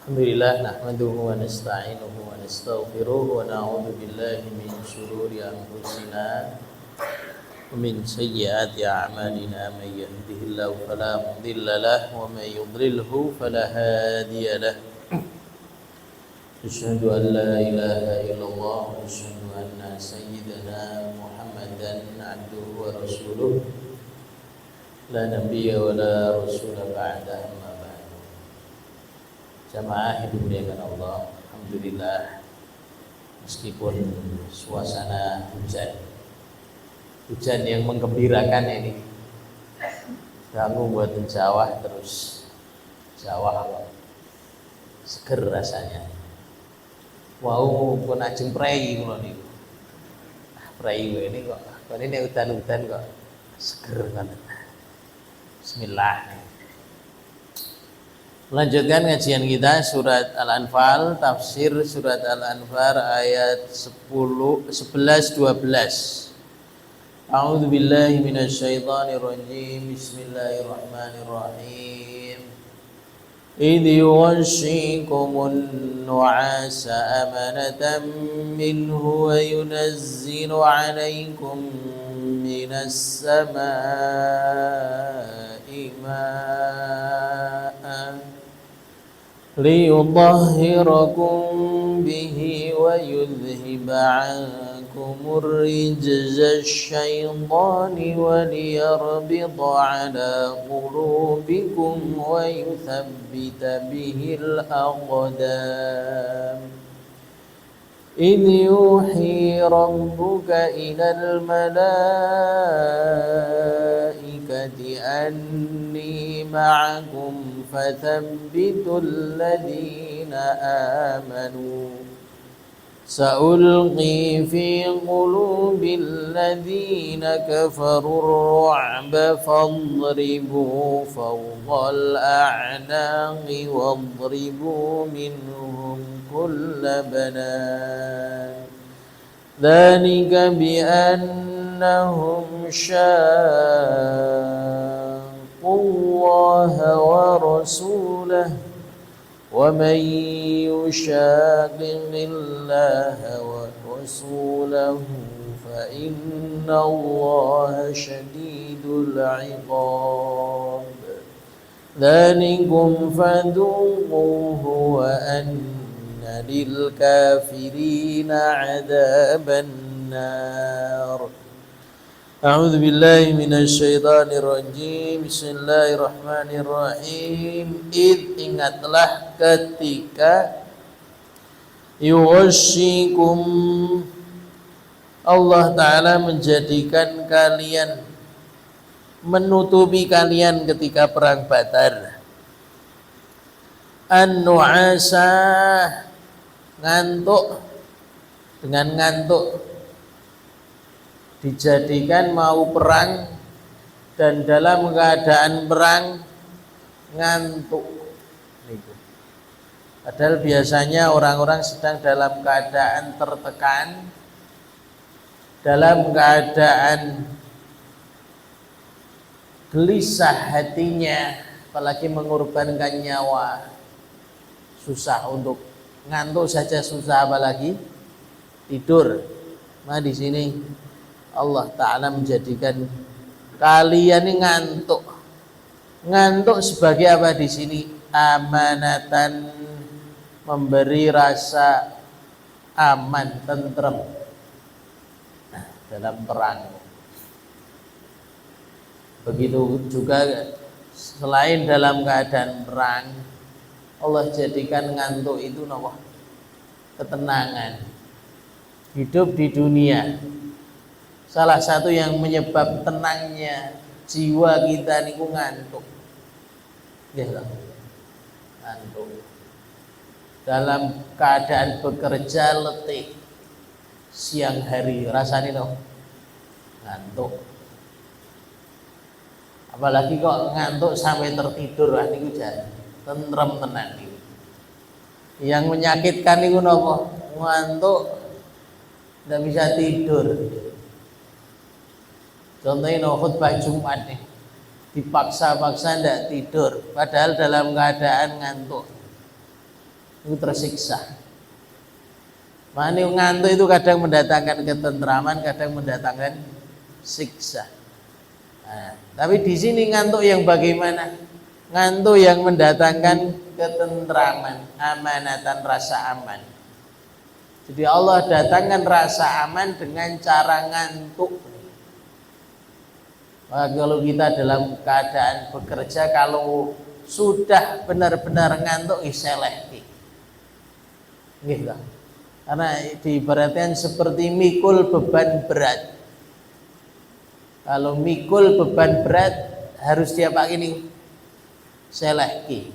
Alhamdulillah nahmaduhu wa nasta'inuhu wa nastaghfiruh wa na'udzu billahi min shururi anfusina wa min sayyiati a'malina may yahdihillahu fala mudilla lahu wa may yudlilhu fala hadiya lahu. Asyhadu an la ilaha illallah wa asyhadu anna sayyidana Muhammadan 'abduhu wa rasuluh la nabiyya wa la rasula ba'dahu. Jamaah yang dimuliakan Allah, alhamdulillah meskipun suasana hujan yang menggembirakan ini kamu buat Jawa terus Jawa seger rasanya. Wow, pun ajeng prei ngono niku. Prei ini kok ini udan-udan kok seger banget. Bismillah. Melanjutkan kajian kita surat Al-Anfal, tafsir surat Al-Anfal ayat 11 12. A'udzu billahi minasyaitonir rajim. Bismillahirrahmanirrahim. Idh yughashshikumun nu'asa amanatan minhu wa yunazzilu 'alaikum minas samaa'i ma'an liyudhhirakum bihi wa yudhhiba 'ankum rijza asy-syaitani wa liyarbita 'ala qulubikum wa yuthabbita bihil aqdam. إذ يوحي ربك إلى الملائكة أني معكم فثبتوا الذين آمنوا سألقي في قلوب الذين كفروا الرعب فاضربوا فوق الأعناق واضربوا منهم كل بنان ذلك بأنهم شاقوا الله ورسوله ومن يشاقق الله ورسوله فإن الله شديد العقاب ذلكم فذوقوه وأن للكافرين عذاب النار. A'udzu billahi minasyaitonir rajim. Bismillahirrahmanirrahim. Ingatlah ketika yughashshikum Allah Ta'ala menjadikan kalian, menutupi kalian ketika perang Badar. An-nu'asa, ngantuk, dengan ngantuk dijadikan mau perang dan dalam keadaan perang ngantuk. Padahal biasanya orang-orang sedang dalam keadaan tertekan, dalam keadaan gelisah hatinya, apalagi mengorbankan nyawa, susah untuk ngantuk saja susah, apalagi tidur. Nah di sini Allah Ta'ala menjadikan kalian ini ngantuk. Ngantuk sebagai apa di sini? Amanatan, memberi rasa aman, tentrem dalam perang. Begitu juga selain dalam keadaan perang, Allah jadikan ngantuk itu apa? Ketenangan. Hidup di dunia, salah satu yang menyebab tenangnya jiwa kita niku ngantuk. Ya, ngantuk. Dalam keadaan bekerja letih siang hari rasanya no ngantuk. Apalagi kok ngantuk sampai tertidur, niku jan tentrem tenan niku. Yang menyakitkan niku napa? Ngantuk ndak bisa tidur. Contohnya khutbah Jumat nih, dipaksa-paksa ndak tidur, padahal dalam keadaan ngantuk. itu tersiksa. Makanya ngantuk itu kadang mendatangkan ketentraman, kadang mendatangkan siksa. Nah, tapi di sini ngantuk yang bagaimana? Ngantuk yang mendatangkan ketentraman, amanatan, rasa aman. Jadi Allah datangkan rasa aman dengan cara ngantuk. Maka kalau kita dalam keadaan bekerja, kalau sudah benar-benar ngantuk, iseleh gitu. Karena diibaratkan seperti mikul beban berat. Kalau mikul beban berat harus dia pakai ini selehki.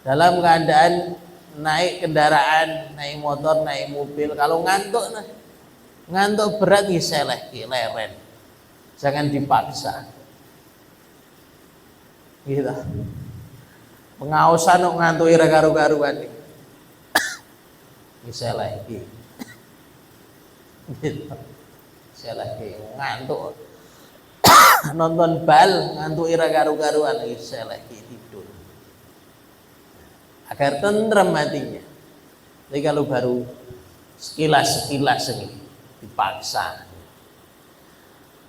Dalam keadaan naik kendaraan, naik motor, naik mobil, kalau ngantuk berat selehki, leren. Jangan dipaksa. Gitu. Pengawasan ngantuk ira karu-karuan iki selehki. Gitu. Selehki ngantuk. Nonton bal ngantuk ira karu-karuan iki selehki tidur. Agar tentrem hatinya. Jadi kalau baru sekilas ini dipaksa.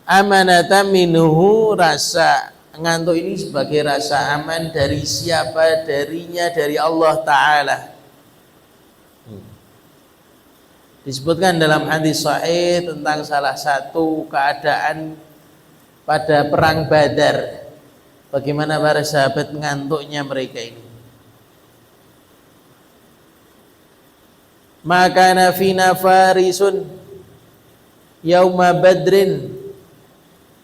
Amanatan minuhu, rasa ngantuk ini sebagai rasa aman dari siapa? Darinya, dari Allah Ta'ala. Disebutkan dalam hadis sahih tentang salah satu keadaan pada perang Badar, bagaimana para sahabat ngantuknya mereka ini. Maka nafina farisun yauma badrin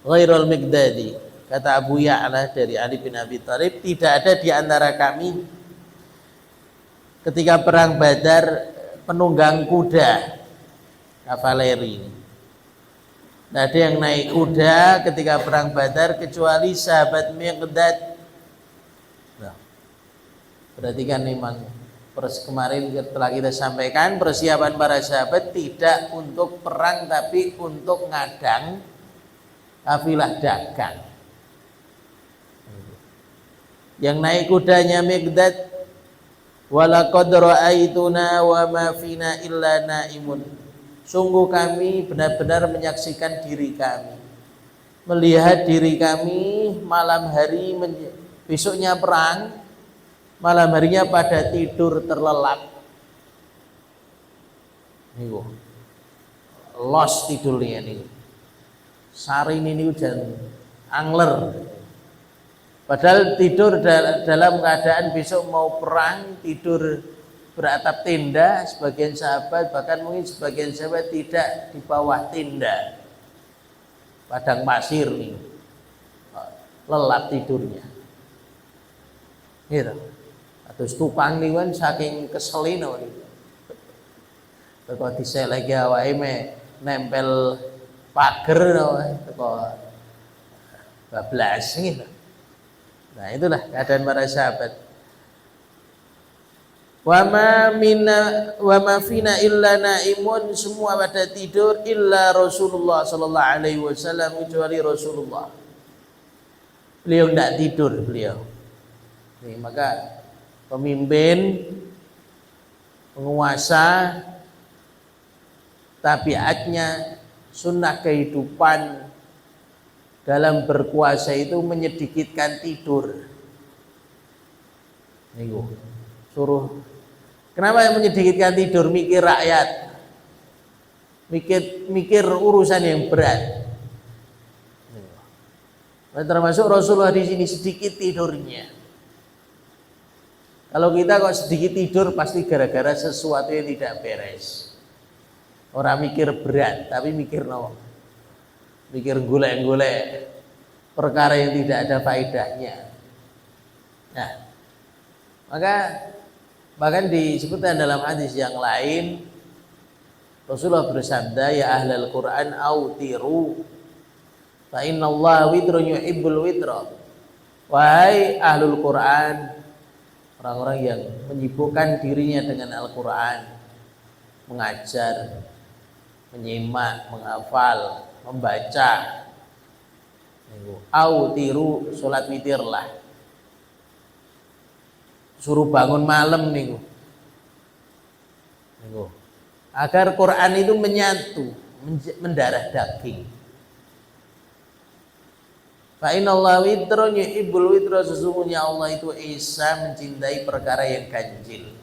ghairul Miqdadi. Kata Abu Ya'la dari Ali bin Abi Thalib, tidak ada di antara kami ketika perang Badar penunggang kuda, kavaleri. Tidak ada yang naik kuda ketika perang Badar kecuali sahabat Miqdad. Nah, berarti kan memang kemarin telah kita sampaikan persiapan para sahabat tidak untuk perang tapi untuk ngadang kafilah dagang. Yang naik kudanya Miqdad, walaqad ra'aituna wa ma fina illa naimun. Sungguh kami benar-benar menyaksikan diri kami, melihat diri kami malam hari besoknya perang, malam harinya pada tidur terlelap. Niku los tidurnya nih. Sari ini hujan angler. Padahal tidur dalam keadaan besok mau perang, tidur beratap tenda, sebagian sahabat, bahkan mungkin sebagian sahabat tidak di bawah tenda, padang pasir nih, lelap tidurnya. Gitu. Atau stupang nih kan saking keselin nih. Teko diseleki awake nempel pager teko bablas gitu. Nah, itulah keadaan para sahabat. Wa ma fina illa naimun, semua pada tidur illa Rasulullah sallallahu alaihi wasallam, kecuali Rasulullah. Beliau tidak tidur beliau. Nih, maka pemimpin, penguasa, tabiatnya, sunnah kehidupan dalam berkuasa itu menyedikitkan tidur. Niku suruh. Kenapa menyedikitkan tidur? Mikir rakyat, mikir urusan yang berat. Nah, termasuk Rasulullah di sini sedikit tidurnya. Kalau kita kok sedikit tidur pasti gara-gara sesuatu yang tidak beres. Orang mikir berat, tapi mikir mikir golek-golek perkara yang tidak ada faedahnya. Nah, maka bahkan disebutkan dalam hadis yang lain, Rasulullah bersabda, ya ahlal Quran autiru fa innallaha witrun yuhibbul witra. Wahai ahlul Quran, orang-orang yang menyibukkan dirinya dengan Al-Quran, mengajar, menyimak, menghafal, membaca. Autiru, sholat witirlah. suruh bangun malam niku. Agar Quran itu menyatu, mendarah daging. Fa innallaha witrun yuhibbul witra, sesungguhnya Allah itu Esa mencintai perkara yang ganjil.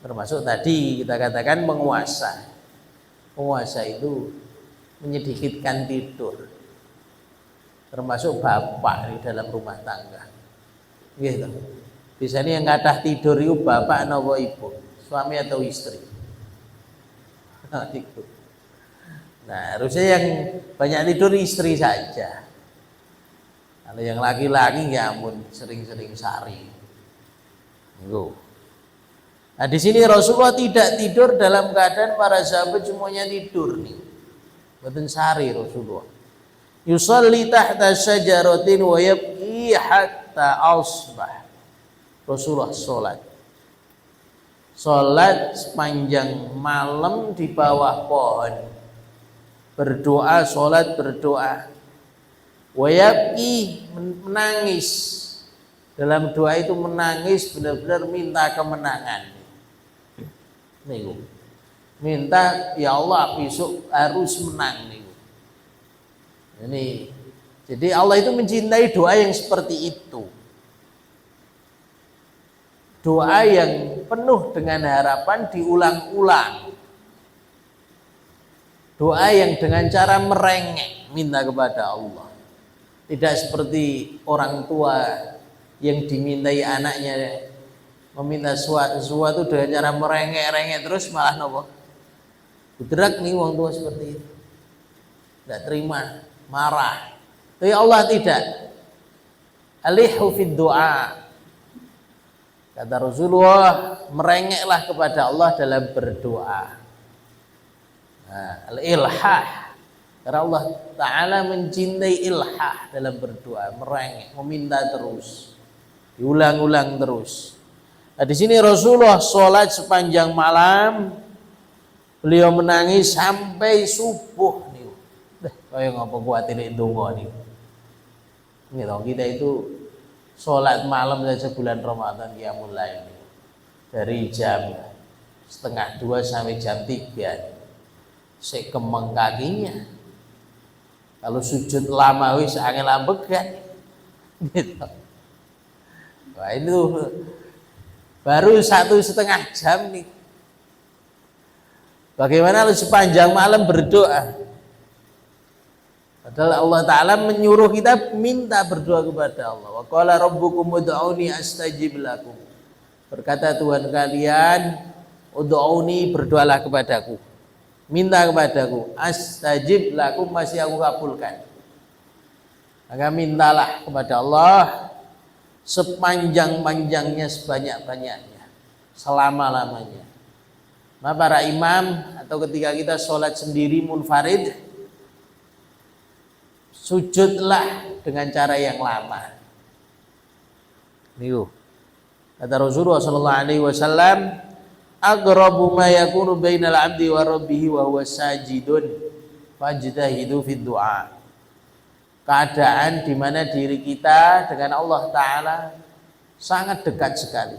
Termasuk tadi kita katakan penguasa. Penguasa itu menyedikitkan tidur. Termasuk bapak di dalam rumah tangga. Gitu. Biasanya yang kathah tidur itu bapak atau ibu, suami atau istri. Nah, harusnya yang banyak tidur istri saja. Kalau yang laki-laki ya ampun sering-sering sari. Nah, di sini Rasulullah tidak tidur dalam keadaan para sahabat semuanya tidur nih. Mboten sari Rasulullah. Yusalli tahta syajaratin wa yabki hatta asbah. Rasulullah Salat sepanjang malam di bawah pohon. Berdoa, salat berdoa. Wa yabki, menangis. Dalam doa itu menangis, benar-benar minta kemenangan. Nih, minta ya Allah besok harus menang nih. Ini jadi Allah itu mencintai doa yang seperti itu. Doa yang penuh dengan harapan diulang-ulang. Doa yang dengan cara merengek minta kepada Allah. Tidak seperti orang tua yang dimintai anaknya meminta sesuatu dengan cara merengek-rengek terus malah nopo. Budrak nih orang tua seperti itu. Tidak terima, marah. Tapi Allah tidak. Alihu fid doa. Kata Rasulullah, merengeklah kepada Allah dalam berdoa. Nah, al-ilhah. Karena Allah Ta'ala mencintai ilhah dalam berdoa, merengek, meminta terus, diulang-ulang terus. Nah, di sini Rasulullah sholat sepanjang malam, beliau menangis sampai subuh nih. Kayak ngapa kuatir itu nih. Ini loh, kita itu sholat malam saja bulan Ramadan ya mulai dari jam 1:30 sampai jam 3 sekemeng kakinya. Kalau sujud lama wis angel ambegan gitu. Wah itu baru 1,5 jam nih. Bagaimana lu sepanjang malam berdoa? Padahal Allah Ta'ala menyuruh kita minta berdoa kepada Allah. Wa qala rabbukum ud'uni astajib lakum. Berkata Tuhan kalian, ud'uni, berdoalah kepadaku. Minta kepadaku, astajib lakum, masih aku kabulkan. Maka mintalah kepada Allah sepanjang-panjangnya, sebanyak-banyaknya, selama-lamanya. Nah, para imam atau ketika kita sholat sendiri munfarid, sujudlah dengan cara yang lama. Nih, kata Rasulullah sallallahu alaihi wasallam, aqrabu ma yakunu bainal 'abdi wa rabbih wa huwa sajidun fajtahidu fid du'a. Keadaan di mana diri kita dengan Allah Ta'ala sangat dekat sekali.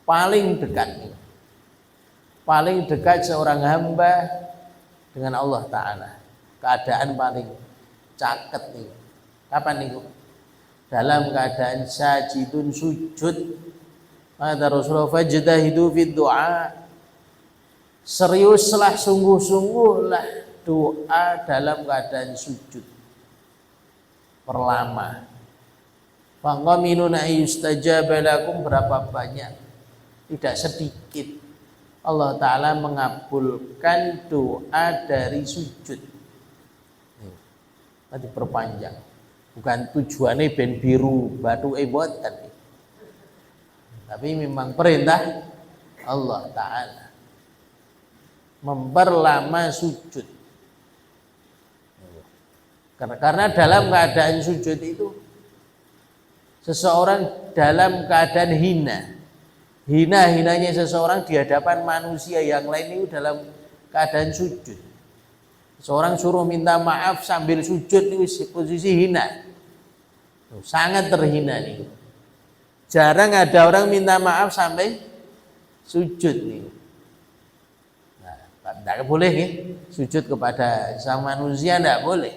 Paling dekat nih. Paling dekat seorang hamba dengan Allah Ta'ala. Keadaan paling caket nih. Kapan nih? Dalam keadaan sajidun, sujud. Kata Rasulullah, fajtahidu fid du'a. Seriuslah, sungguh-sungguhlah doa dalam keadaan sujud. Perlama. Faqaminun ayyustajaba lakum, berapa banyak? Tidak sedikit Allah Ta'ala mengabulkan doa dari sujud. Nanti perpanjang. Bukan tujuannya ben biru batu boten. Tapi memang perintah Allah Ta'ala memperlama sujud. Karena dalam keadaan sujud itu seseorang dalam keadaan hina. Hina-hinanya seseorang di hadapan manusia yang lain itu dalam keadaan sujud. Seorang suruh minta maaf sambil sujud itu posisi hina. Sangat terhina nih. Jarang ada orang minta maaf sampai sujud nih. Nah, tidak boleh ya, sujud kepada sama manusia tidak boleh.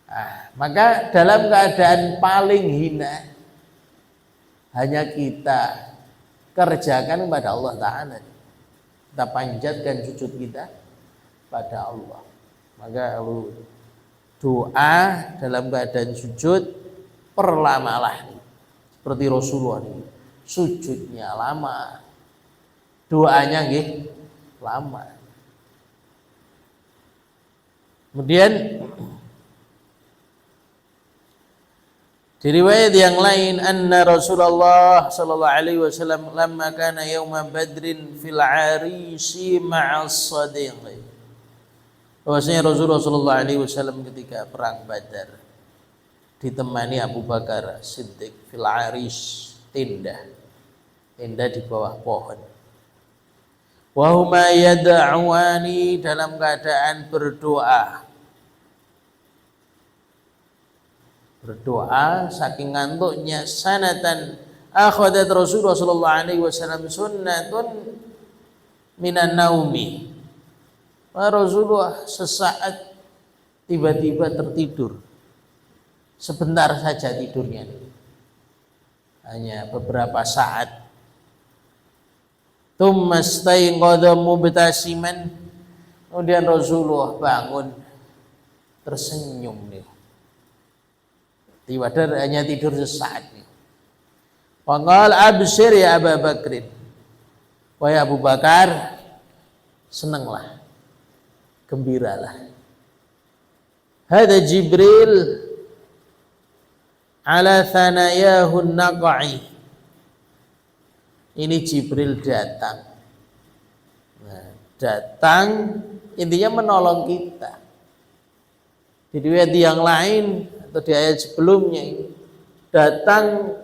Nah, maka dalam keadaan paling hina hanya kita kerjakan kepada Allah Ta'ala. Kita panjatkan sujud kita pada Allah. Maka kalau doa dalam keadaan sujud perlamalah seperti Rasulullah ini. Sujudnya lama, doanya lama. Kemudian di riwayat yang lain, anna Rasulullah sallallahu alaihi wasallam lamma kana yauma badrin fil arisi ma'as sadiq. Bahwasanya Rasulullah sallallahu alaihi wasallam ketika perang Badar ditemani Abu Bakar Siddiq fil aris, tenda di bawah pohon. Wa huma yad'uani, dalam keadaan berdoa saking ngantuknya. Sanatan akhadat Rasulullah sallallahu alaihi wasallam sunnatun minan naumi. Rasulullah sesaat tiba-tiba tertidur. Sebentar saja tidurnya, hanya beberapa saat. Tsumastaiqadha mubtasiman, kemudian Rasulullah bangun tersenyum nih. Tiba-tiba hanya tidur sesaat nih. Faqal abshir ya Abu Bakrin, wahai Abu Bakar, senanglah, gembiralah. Hada Jibril ala thanayahun naqai, ini Jibril datang. Nah, datang intinya menolong kita. Di riwayat yang lain atau di ayat sebelumnya ini, datang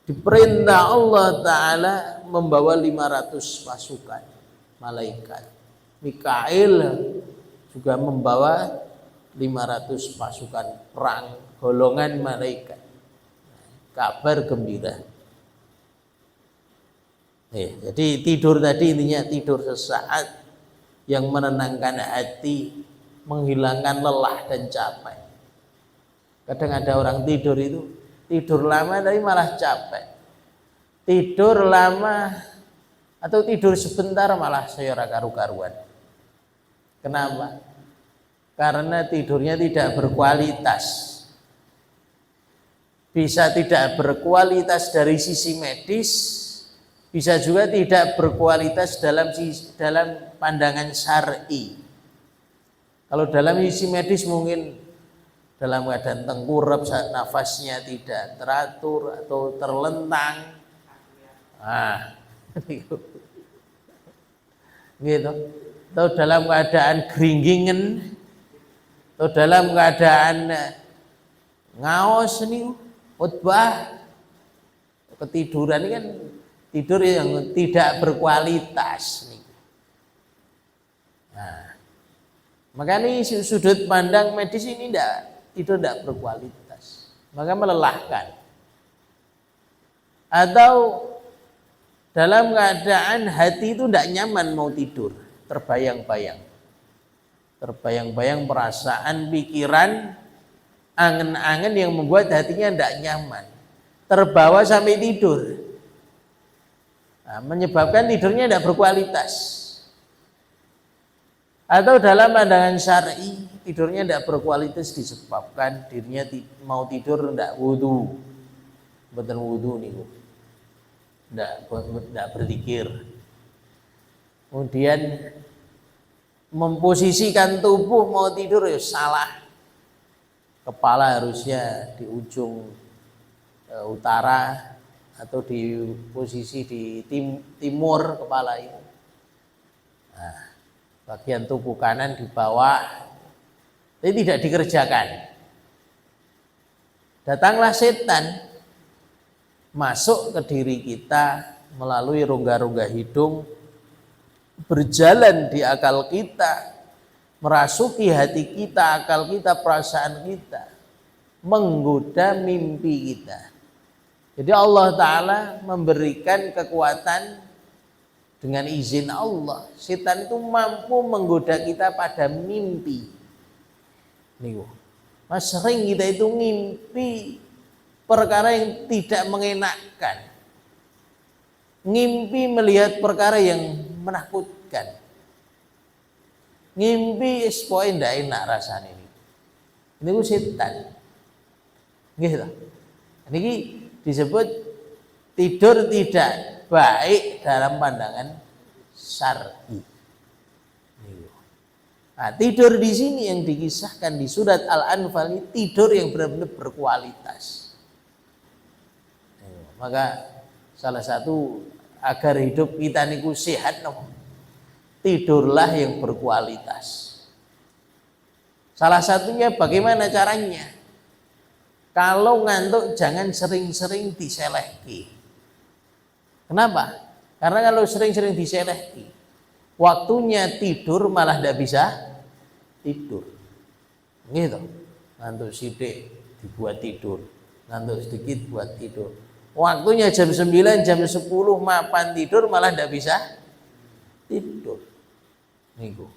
diperintah Allah Ta'ala membawa 500 pasukan malaikat. Mikail juga membawa 500 pasukan perang golongan malaikat. Kabar gembira. Jadi tidur tadi intinya tidur sesaat yang menenangkan hati, menghilangkan lelah dan capek. Kadang ada orang tidur itu tidur lama tapi malah capek. Tidur lama atau tidur sebentar malah sayora karu-karuan. Kenapa? Karena tidurnya tidak berkualitas. Bisa tidak berkualitas dari sisi medis, bisa juga tidak berkualitas dalam pandangan syar'i. Kalau dalam sisi medis mungkin dalam keadaan tengkurap, nafasnya tidak teratur atau terlentang. Gitu. Atau dalam keadaan geringgingen, atau dalam keadaan ngaos nih, khutbah, ketiduran ini kan tidur yang tidak berkualitas nih. Nah, makanya sudut pandang medis ini tidur tidak berkualitas, maka melelahkan. Atau dalam keadaan hati itu tidak nyaman mau tidur, terbayang-bayang perasaan, pikiran, angen-angen yang membuat hatinya tidak nyaman, terbawa sampai tidur. Nah, menyebabkan tidurnya tidak berkualitas. Atau dalam pandangan syar'i tidurnya tidak berkualitas disebabkan dirinya mau tidur tidak wudu, betul wudu nih, tidak berzikir. Kemudian memposisikan tubuh mau tidur ya salah. Kepala harusnya di ujung utara atau di posisi di timur kepala itu. Nah, bagian tubuh kanan di bawah, tapi tidak dikerjakan. Datanglah setan masuk ke diri kita melalui rongga-rongga hidung, berjalan di akal kita, merasuki hati kita, akal kita, perasaan kita, menggoda mimpi kita. Jadi Allah Ta'ala memberikan kekuatan dengan izin Allah. Setan itu mampu menggoda kita pada mimpi. Nih, Mas, sering kita itu ngimpi perkara yang tidak mengenakkan. Ngimpi melihat perkara yang menakutkan. Ngimpi poin ndak enak rasanya ini. Ini ku setan. Gitu. Ini disebut tidur tidak baik dalam pandangan syar'i. Nah, tidur di sini yang dikisahkan di surat Al-Anfal ini tidur yang benar-benar berkualitas. Maka salah satu agar hidup kita niku sehat, tidurlah yang berkualitas. Salah satunya bagaimana caranya? Kalau ngantuk jangan sering-sering diselehki. Kenapa? Karena kalau sering-sering diselehki, waktunya tidur malah tidak bisa tidur. Gitu. Ngantuk sidik dibuat tidur, ngantuk sedikit buat tidur. Waktunya jam 9, jam 10 mapan tidur malah tidak bisa tidur. Niku.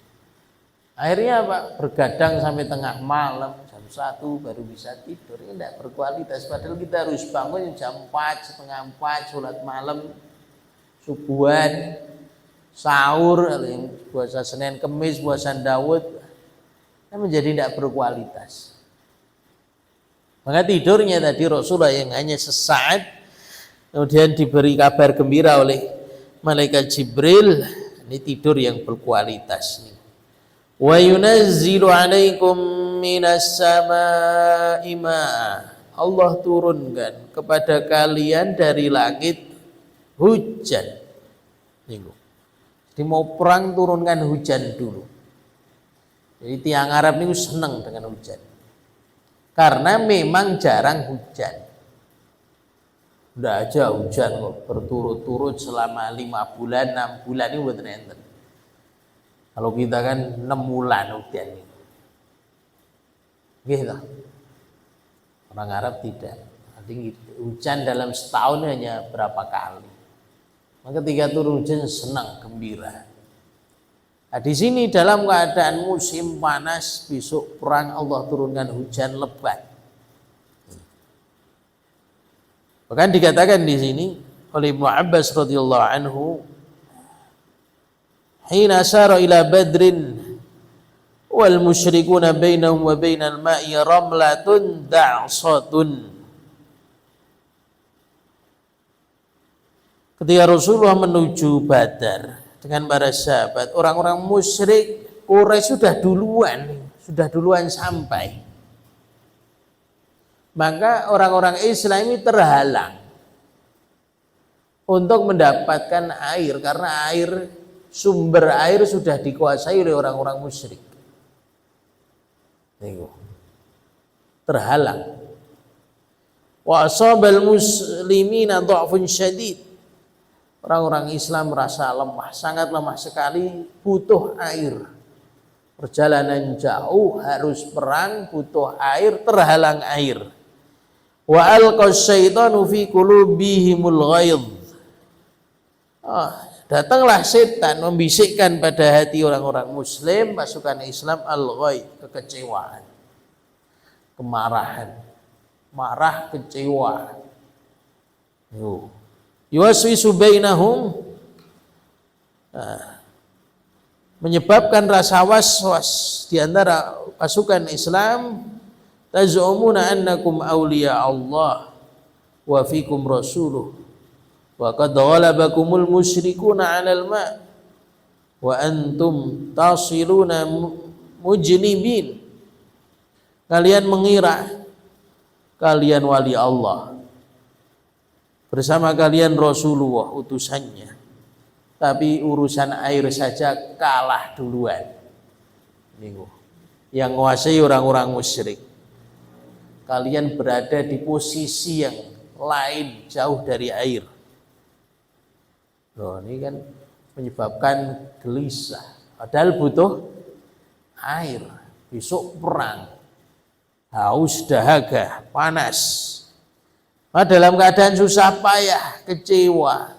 Akhirnya apa? Bergadang sampai tengah malam, jam 1 baru bisa tidur. Ini tidak berkualitas. Padahal kita harus bangun jam 4, setengah 4, sholat malam, subuhan, sahur, yang puasa Senin Kemis, puasa Daud, menjadi tidak berkualitas. Maka tidurnya tadi Rasulullah yang hanya sesaat, kemudian diberi kabar gembira oleh malaikat Jibril, ini tidur yang berkualitas. Wa yunazzilu 'alaikum minas sama'i ma'a. Allah turunkan kepada kalian dari langit hujan. Jadi mau perang turunkan hujan dulu. Jadi tiang Arab ini senang dengan hujan. Karena memang jarang hujan. Udah aja hujan kok berturut-turut selama 5 bulan, 6 bulan ini buat enten. Kalau kita kan 6 bulan hujan itu. Gitu. Orang Arab tidak. Jadi hujan dalam setahun hanya berapa kali. Maka ketika turun hujan senang, gembira. Nah, di sini dalam keadaan musim panas, besok perang Allah turunkan hujan lebat. Bahkan dikatakan di sini oleh Ibnu Abbas radhiyallahu anhu, hina sara ila badrin wal musyrikuna bainahum wa bainal ma'i ramlatun da'satun. Ketika Rasulullah menuju Badar dengan para sahabat, orang-orang musyrik Quraisy sudah duluan sampai. Maka orang-orang Islam ini terhalang untuk mendapatkan air karena sumber air sudah dikuasai oleh orang-orang musyrik. Terhalang. Wa asabal muslimina dha'fun syadid. Orang-orang Islam merasa lemah, sangat lemah sekali, butuh air. Perjalanan jauh harus perang, butuh air, terhalang air. Wa alqas syaitanu fi qulubihimul ghaidh. Datanglah setan membisikkan pada hati orang-orang muslim, pasukan Islam, al-ghaidh, kekecewaan, kemarahan, marah, kecewa. Yuwaswisu bainahum, menyebabkan rasa was-was di antara pasukan Islam. Tazumuna annakum awliya Allah wa fikum rasuluh wa qad ghalabakumul musyrikuna 'alal ma' wa antum tasiluna mujnibin. Kalian mengira kalian wali Allah, bersama kalian Rasulullah utusannya, tapi urusan air saja kalah duluan. Yang menguasai orang-orang musyrik. Kalian berada di posisi yang lain, jauh dari air. Loh, ini kan menyebabkan gelisah. Padahal butuh air. Besok perang, haus, dahaga, panas. dalam keadaan susah payah, kecewa.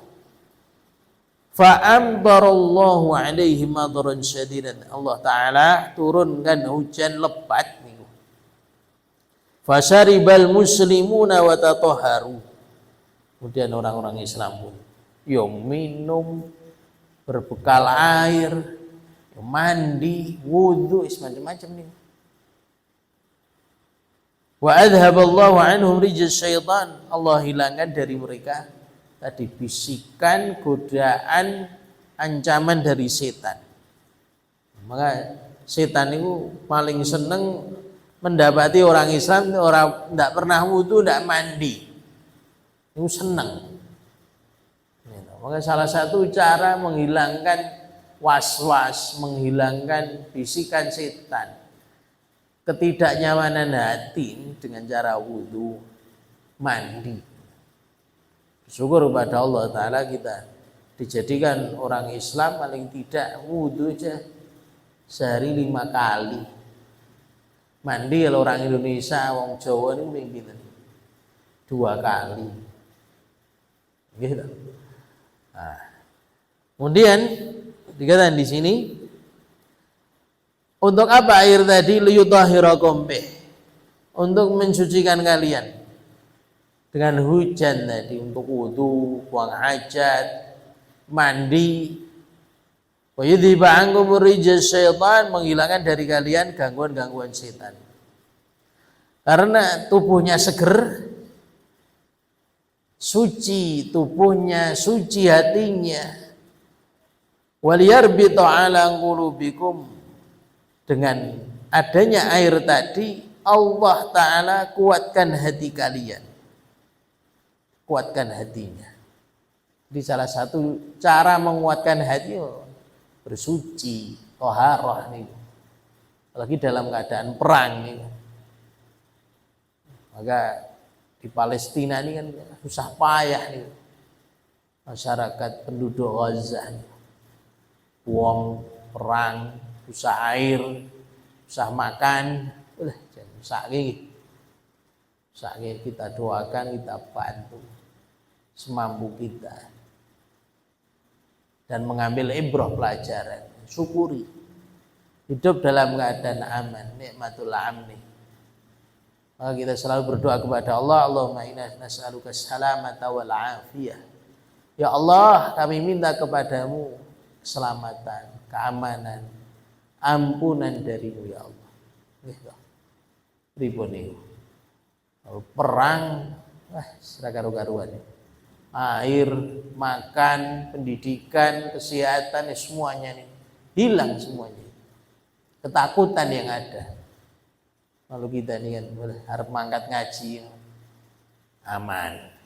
Fa'amdarallahu alaihi madaran syadidan. Allah Ta'ala turunkan hujan lebat nih. Fasyaribal muslimuna wa tatahharu. Kemudian orang-orang Islam pun minum, berbekal air, mandi, wudu, macam-macam nih. Wa adhaballahu anhum rijaz syaitan. Allah hilangkan dari mereka tadi bisikan, godaan, ancaman dari setan. Maka setan itu paling seneng mendapati orang Islam orang tidak pernah wudu, tidak mandi. Itu seneng. Maka salah satu cara menghilangkan was-was, menghilangkan bisikan setan, ketidaknyamanan hati dengan cara wudu, mandi. Syukur kepada Allah Ta'ala kita dijadikan orang Islam paling tidak wudu aja sehari 5 kali. Mandi kalau orang Indonesia, orang Jawa ini mungkin 2 kali. Gitu. Nah, kemudian dikatakan di sini untuk apa air tadi? Liyutahhirakum bih, untuk mensucikan kalian dengan hujan tadi, untuk wudu, buang hajat, mandi. Wa yudhiba ankum rijaz syaitan, menghilangkan dari kalian gangguan-gangguan setan. Karena tubuhnya seger, suci tubuhnya, suci hatinya. Waliyarbita ala qulubikum, dengan adanya air tadi Allah Ta'ala kuatkan hati kalian, kuatkan hatinya. Jadi salah satu cara menguatkan hati bersuci, toharoh nih. Apalagi dalam keadaan perang nih. Maka di Palestina ini kan susah payah nih. Masyarakat penduduk Gaza nih. Wong perang, susah air, susah makan, susah lagi. Sakit kita doakan, kita bantu semampu kita dan mengambil ibrah pelajaran, syukuri hidup dalam keadaan aman, nikmatul amni. Maka kita selalu berdoa kepada Allah, Allahumma inna nas'aluka salamata wal afiyah. Ya Allah, kami minta kepadamu keselamatan, keamanan, ampunan darimu ya Allah. Ribun itu perang, seragaru-garuan, air, makan, pendidikan, kesehatan, semuanya nih hilang semuanya. Ketakutan yang ada. Kalau kita nih kan harap mangkat ngaji, aman.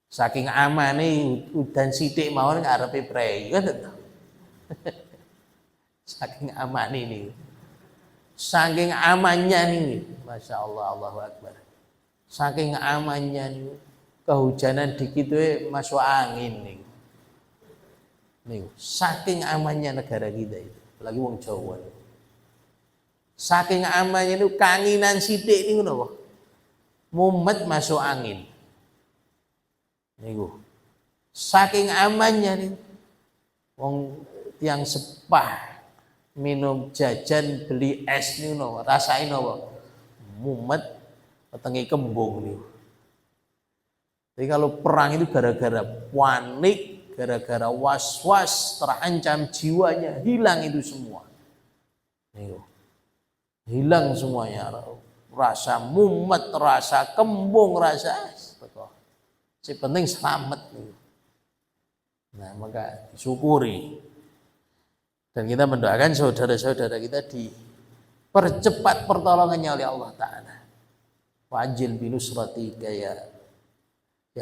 Saking aman nih udan sidik mau ngarepe prei kan. Saking aman ini. Saking amannya nih, Masya Allah, Allahu Akbar. Saking amannya nih, kehujanan dikit itu masuk angin nih. Nih, saking amannya negara kita itu, apalagi wong Jawa. Saking amannya itu kanginan sidik nih ngono. Mumet masuk angin. Nih, saking amannya nih, wong tiang sepah minum jajan beli es nih no, rasain apa? Mumet, petengi kembung nih. Jadi kalau perang itu gara-gara panik, gara-gara was-was, terancam jiwanya, hilang itu semua. Nih, hilang semuanya. Rasa mumet, rasa kembung, rasa si penting selamat nih. Nah, maka syukuri. Dan kita mendoakan saudara-saudara kita dipercepat pertolongannya oleh Allah Ta'ala. Wajil binusratika ya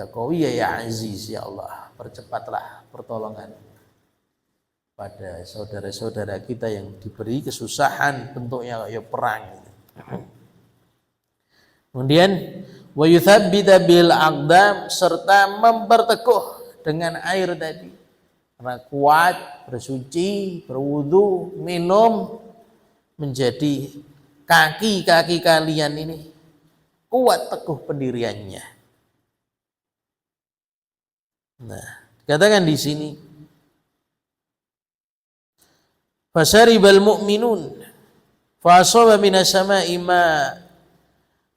qawi ya aziz ya Allah. Percepatlah pertolongan pada saudara-saudara kita yang diberi kesusahan, bentuknya kayak perang. Kemudian wa yuthabbita bil aqdam, serta memperteguh dengan air tadi. Karena kuat, bersuci, berwudu, minum, menjadi kaki-kaki kalian ini kuat teguh pendiriannya. Nah, katakan di sini fasharibal mu'minun fa asaba minas sama'i ma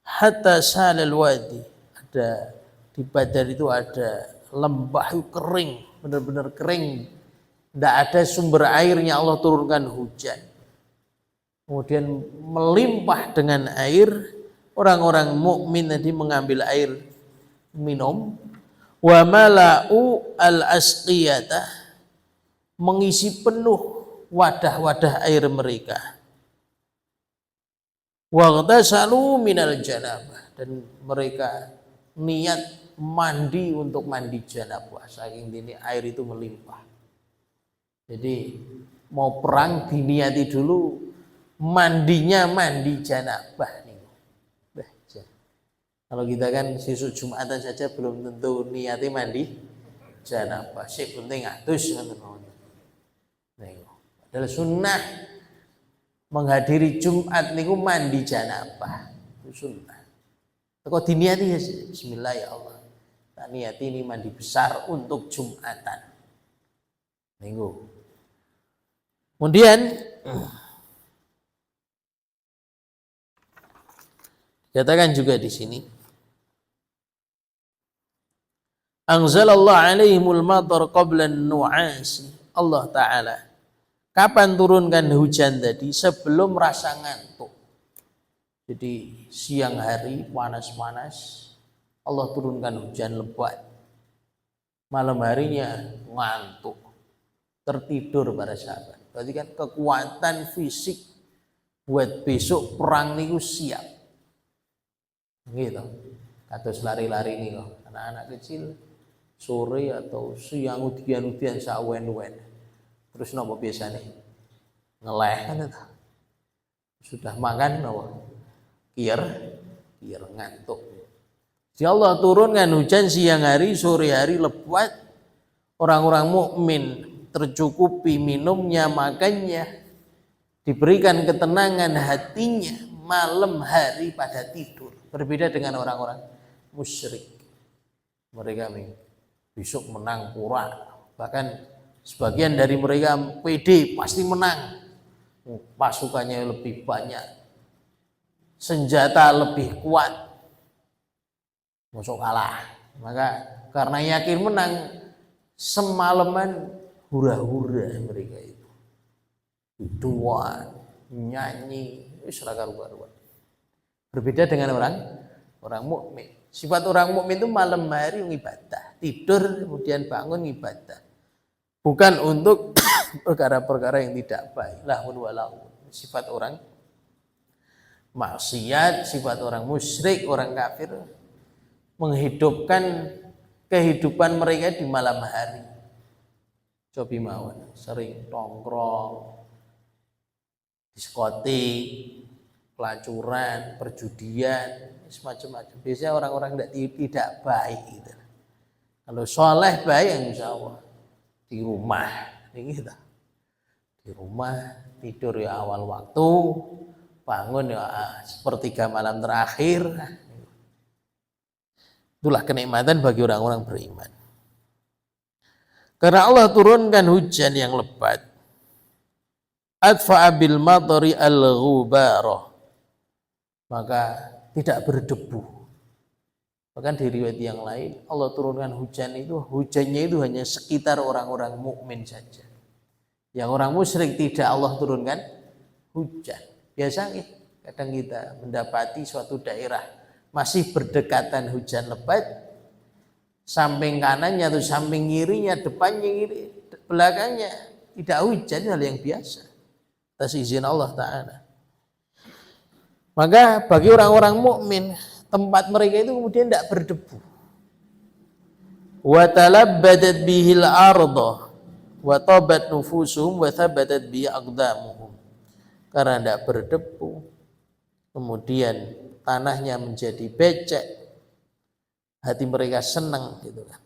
hatta salal wadi. Ada di Badar itu ada lembah kering, benar-benar kering, tidak ada sumber airnya. Allah turunkan hujan, kemudian melimpah dengan air. Orang-orang mukmin tadi mengambil air minum. Wa mala'u al-asqiyata, mengisi penuh wadah-wadah air mereka. Waghtasalu minal janabah, dan mereka niat mandi untuk mandi janabah, saking ini air itu melimpah. Jadi mau perang diniati dulu mandinya mandi janabah nih. Kalau kita kan sesuk Jumatan saja belum tentu niati mandi janabah. Sik penting atus ngoten mawon. Adalah sunnah menghadiri Jumat niku mandi janabah. Itu sunnah. Kok diniati ya bismillah ya Allah. Tak niati ini mandi besar untuk Jumatan. Minggu. Kemudian katakan juga di sini anzalallahu alaihimul matar qabla an-nu'asi. Allah Ta'ala kapan turunkan hujan tadi? Sebelum rasa ngantuk. Jadi siang hari panas-panas Allah turunkan hujan lebat, malam harinya ngantuk, tertidur para sahabat. Berarti kan kekuatan fisik buat besok perang niku siap gitu. Kados lari-lari nih loh, anak-anak kecil sore atau siang udian-udian sawen-wen. Terus nopo biasanya ngeleh kan itu. Sudah makan nopo kier ngantuk. Jadi Allah turunkan hujan siang hari, sore hari lebat. Orang-orang mukmin tercukupi minumnya, makannya, diberikan ketenangan hatinya, malam hari pada tidur. Berbeda dengan orang-orang musyrik. Mereka besok menang pura, bahkan sebagian dari mereka pede pasti menang, pasukannya lebih banyak, senjata lebih kuat, masuk kalah. Maka karena yakin menang, semalaman hura-hura mereka itu, duaan, nyanyi, karuan. Berbeda dengan orang mukmin. Sifat orang mukmin itu malam hari ibadah, tidur kemudian bangun ibadah, bukan untuk perkara-perkara yang tidak baik. Lahun walahun. Sifat orang maksiat, sifat orang musyrik, orang kafir, menghidupkan kehidupan mereka di malam hari. Cobi mawon, sering tongkrong, diskotik, pelacuran, perjudian, semacam-macam. Biasanya orang-orang tidak baik gitu. Kalau soleh baik insya Allah di rumah, ini gitu. Di rumah tidur ya awal waktu, bangun ya sepertiga malam terakhir. Itulah kenikmatan bagi orang-orang beriman. Karena Allah turunkan hujan yang lebat. Adfa'a bil matari al-ghubarah, maka tidak berdebu. Bahkan di riwayat yang lain Allah turunkan hujan itu, hujannya itu hanya sekitar orang-orang mukmin saja. Yang orang musyrik tidak Allah turunkan hujan. Biasanya kadang kita mendapati suatu daerah masih berdekatan hujan lebat, samping kanannya atau samping kirinya, depannya, belakangnya tidak hujan, hal yang biasa atas izin Allah Ta'ala. Maka bagi orang-orang mukmin tempat mereka itu kemudian tidak berdebu. Wa talabbadat bihil arda wa tabat nufusuhum wa thabatat bi aqdamuhum. Karena tidak berdebu, kemudian tanahnya menjadi becek, hati mereka senang gitu kan.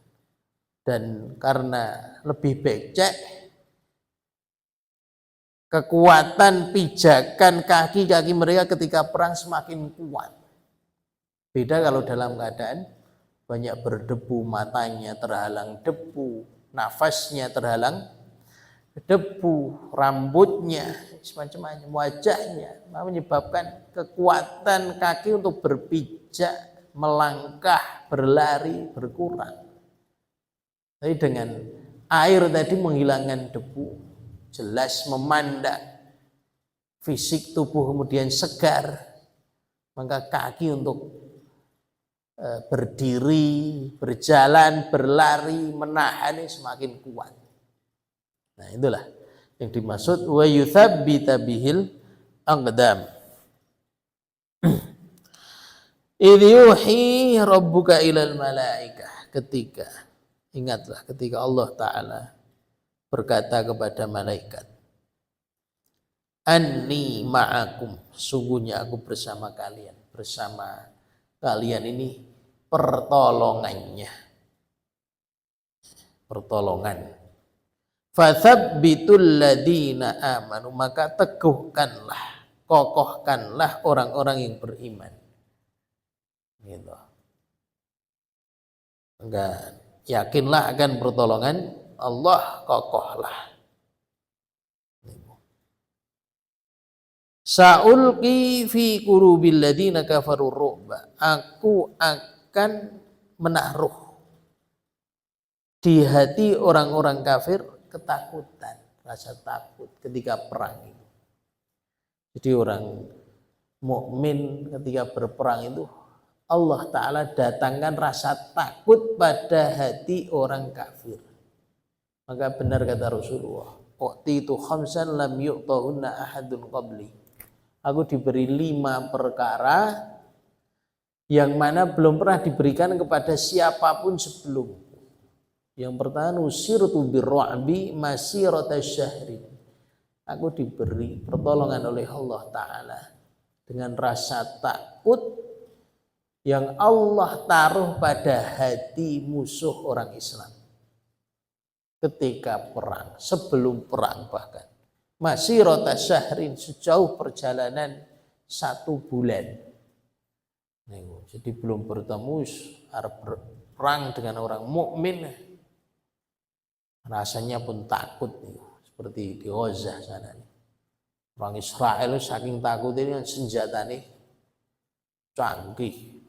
Dan karena lebih becek, kekuatan pijakan kaki-kaki mereka ketika perang semakin kuat. Beda kalau dalam keadaan banyak berdebu, matanya terhalang debu, nafasnya terhalang debu, rambutnya, semacam-macam, wajahnya, menyebabkan kekuatan kaki untuk berpijak, melangkah, berlari berkurang. Tapi dengan air tadi menghilangkan debu, jelas memandang, fisik tubuh kemudian segar, maka kaki untuk berdiri, berjalan, berlari, menahan ini semakin kuat. Nah, itulah yang dimaksud wa yuthabbita bihil aqdam. Idh yuhi rabbuka ilal malaikah, ingatlah ketika Allah Ta'ala berkata kepada malaikat, anni ma'akum, sungguhnya aku bersama kalian. Bersama kalian ini pertolongan. Fathabbitul ladina amanu, maka teguhkanlah, kokohkanlah orang-orang yang beriman. Gitu. Enggak, yakinlah akan pertolongan Allah, kokohlah. Sa'ulqi fi qulubil ladina kafaru ru'ba, aku akan menaruh di hati orang-orang kafir ketakutan, rasa takut ketika perang itu. Jadi orang mukmin ketika berperang itu Allah Ta'ala datangkan rasa takut pada hati orang kafir. Maka benar kata Rasulullah, u'titu khamsan lam yu'tahunna ahadun qabli. Aku diberi 5 perkara yang mana belum pernah diberikan kepada siapapun sebelum. Yang pertama, nusirtu birru'bi masirata syahrin. Aku diberi pertolongan oleh Allah Ta'ala dengan rasa takut yang Allah taruh pada hati musuh orang Islam ketika perang, sebelum perang bahkan. Masirata syahrin, sejauh perjalanan 1 bulan. Jadi belum bertemu, harus berperang dengan orang mukmin, rasanya pun takut nih, seperti di Gaza sana nih. Orang Israel saking takut ini senjata nih canggih,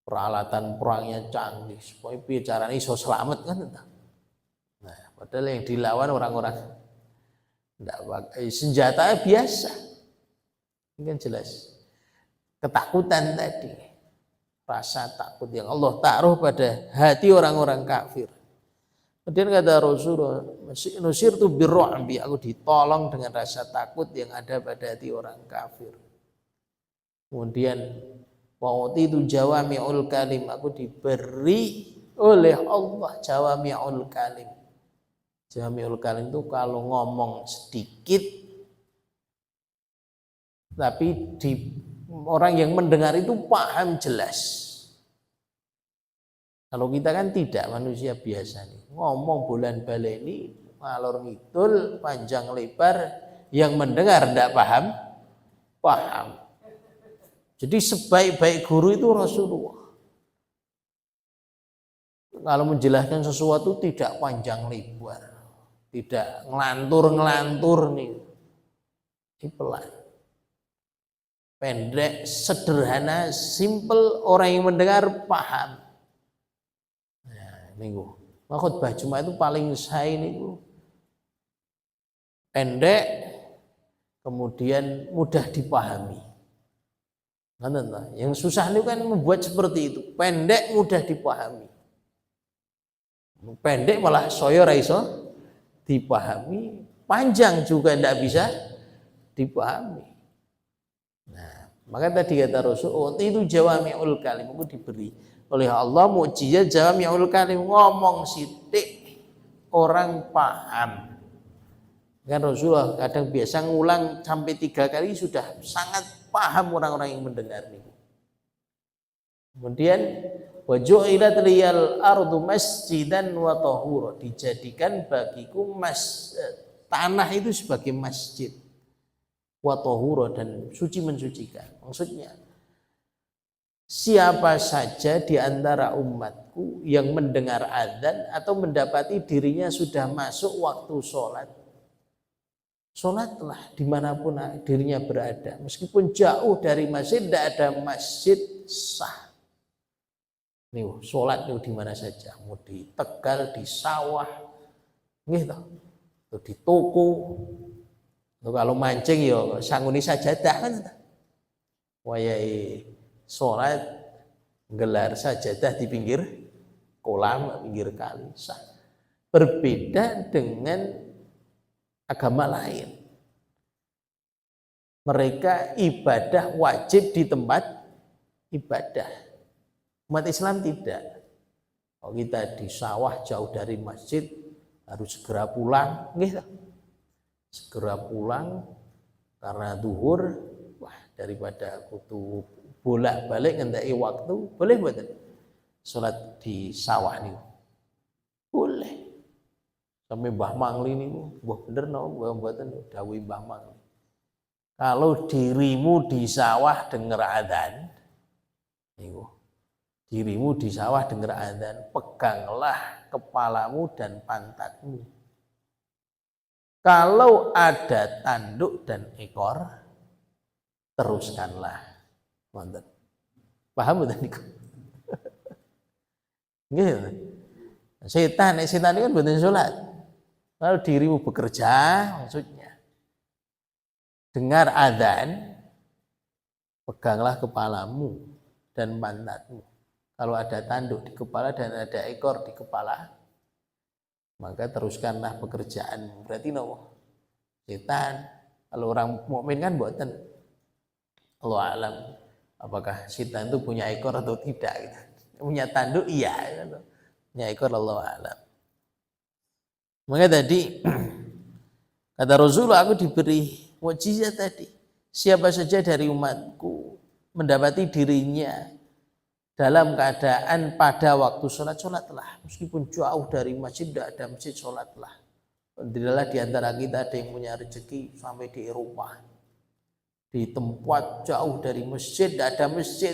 peralatan perangnya canggih, supaya bicaranya iso selamat kan. Nah, padahal yang dilawan orang-orang tidak pakai senjata biasa. Ini kan jelas ketakutan tadi, rasa takut yang Allah taruh pada hati orang-orang kafir. Kemudian kata Rasulullah, nusirtu birru'bi, aku ditolong dengan rasa takut yang ada pada hati orang kafir. Kemudian wa'utitu jawami'ul kalim, aku diberi oleh Allah jawami'ul kalim. Jawami'ul kalim itu kalau ngomong sedikit tapi orang yang mendengar itu paham jelas. Kalau kita kan tidak, manusia biasa nih, ngomong bulan baleni ngalor ngidul panjang lebar, yang mendengar tidak paham. Jadi sebaik-baik guru itu Rasulullah. Kalau menjelaskan sesuatu tidak panjang lebar, tidak ngelantur nih, pelan, pendek, sederhana, simple, orang yang mendengar paham. Nah, minggu khutbah Jumat itu paling saya niku pendek, kemudian mudah dipahami. Yang susah itu kan membuat seperti itu, pendek, mudah dipahami. Pendek malah soyo raiso dipahami, panjang juga tidak bisa dipahami. Nah, maka tadi kata Rasul, itu jawami'ul kalim, aku diberi oleh Allah mukjizat jawami'ul kalim, ngomong sithik orang paham. Kan Rasulullah kadang biasa ngulang sampai 3 kali sudah sangat paham orang-orang yang mendengar ini. Kemudian wa ju'ilat liyal ardu masjidan wa tahura, dijadikan bagiku tanah itu sebagai masjid, wa tahura, dan suci mensucikan. Maksudnya siapa saja di antara umatku yang mendengar adzan atau mendapati dirinya sudah masuk waktu sholat, sholatlah dimanapun dirinya berada, meskipun jauh dari masjid, tidak ada masjid sah. Nih, sholat itu di mana saja, mau di Tegal, di sawah, gitu, atau di toko, atau kalau mancing ya sanguni sajadah kan, wayai sholat gelar sajadah di pinggir kolam, pinggir kali sah. Berbeda dengan agama lain, mereka ibadah wajib di tempat ibadah. Umat Islam tidak. Kalau kita di sawah jauh dari masjid harus segera pulang, gitu. Segera pulang karena zuhur, wah daripada kudu bolak-balik ngendai waktu, boleh mboten salat di sawah nih? Boleh. Sampai Mbah Mangli niku, mbah bener no, mbah mboten dawuh Mbah Mangli. Kalau dirimu di sawah dengar adzan, niku. Dirimu di sawah dengar adzan, peganglah kepalamu dan pantatmu. Kalau ada tanduk dan ekor, teruskanlah. Mantap. Paham betul niku? Gitu. Setan itu kan mboten salat. Kalau dirimu bekerja, maksudnya dengar adzan, peganglah kepalamu dan pantatmu. Kalau ada tanduk di kepala dan ada ekor di kepala, maka teruskanlah pekerjaan. Berarti no, setan. Kalau orang mukmin kan mboten. Allah alam, apakah setan itu punya ekor atau tidak? Gitu. Punya tanduk iya, gitu. Punya ekor Allah alam. Maka tadi kata Rasulullah, aku diberi mukjizat tadi. Siapa saja dari umatku mendapati dirinya dalam keadaan pada waktu sholat, sholatlah. Meskipun jauh dari masjid, tidak ada masjid, sholatlah. Tidaklah di antara kita ada yang punya rezeki sampai di Eropa, di tempat jauh dari masjid, tidak ada masjid.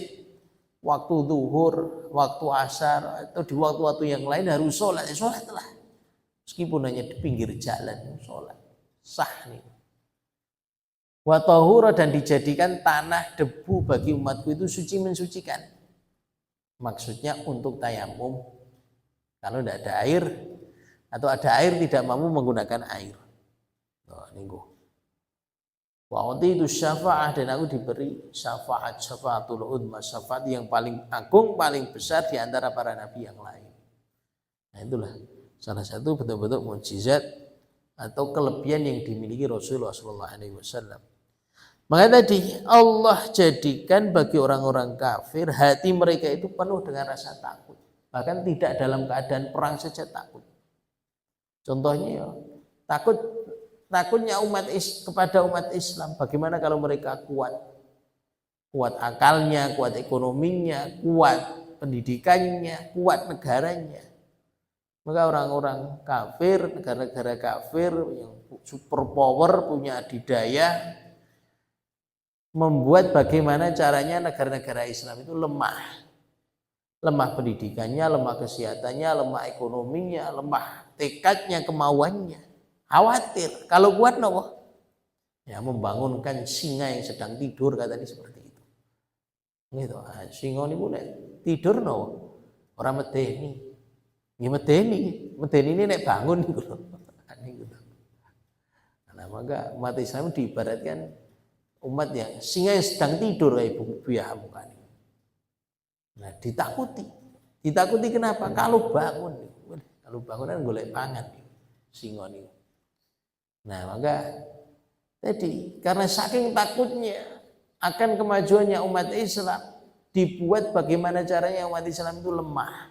Waktu zuhur, waktu asar, atau di waktu-waktu yang lain harus sholat, sholatlah. Meskipun hanya di pinggir jalan, sholat. Sah nih. Wa tahura, dan dijadikan tanah debu bagi umatku itu suci, mensucikan. Maksudnya untuk tayamum. Kalau tidak ada air, atau ada air tidak mampu menggunakan air. Nah, niku. Wa itu syafaat, dan aku diberi syafaat, syafaatul udma, syafaat yang paling agung, paling besar di antara para nabi yang lain. Nah, itulah salah satu betul-betul mukjizat atau kelebihan yang dimiliki Rasulullah SAW. Maka tadi Allah jadikan bagi orang-orang kafir hati mereka itu penuh dengan rasa takut. Bahkan tidak dalam keadaan perang saja takut. Contohnya ya, takutnya kepada umat Islam. Bagaimana kalau mereka kuat? Kuat akalnya, kuat ekonominya, kuat pendidikannya, kuat negaranya. Maka orang-orang kafir, negara-negara kafir yang super power, punya adidaya, membuat bagaimana caranya negara-negara Islam itu lemah. Lemah pendidikannya, lemah kesehatannya, lemah ekonominya, lemah tekadnya, kemauannya. Khawatir. Kalau kuat no, ya membangunkan singa yang sedang tidur, katanya seperti itu. Gitu. Singa ini mulai tidur no, orang medeni. Ya medeni ini nek bangun gitu loh. Nah, maka umat Islam diibaratkan umat yang singa yang sedang tidur kayak buaya bukan. Nah, ditakuti kenapa? Kalau bangun kan golek pangan singa ini. Nah, maka jadi karena saking takutnya akan kemajuannya umat Islam, dibuat bagaimana caranya umat Islam itu lemah.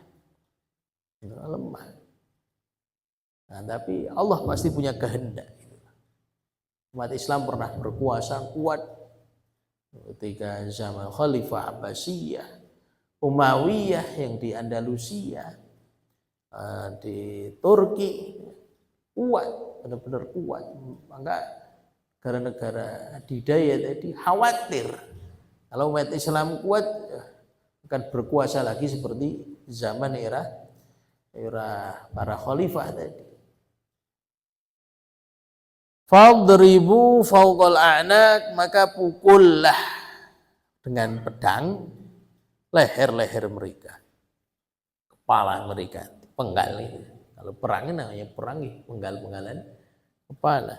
Nah, tapi Allah pasti punya kehendak. Umat Islam pernah berkuasa kuat ketika zaman Khalifah Abbasiyah, Umayyah yang di Andalusia, di Turki, kuat, benar-benar kuat. Maka negara-negara adidaya tadi khawatir kalau umat Islam kuat, akan berkuasa lagi seperti zaman era para khalifah tadi. Fadribu fawqal a'naq, maka pukullah dengan pedang leher-leher mereka, kepala mereka, penggal itu. Kalau perang namanya perang, penggal-penggalan kepala.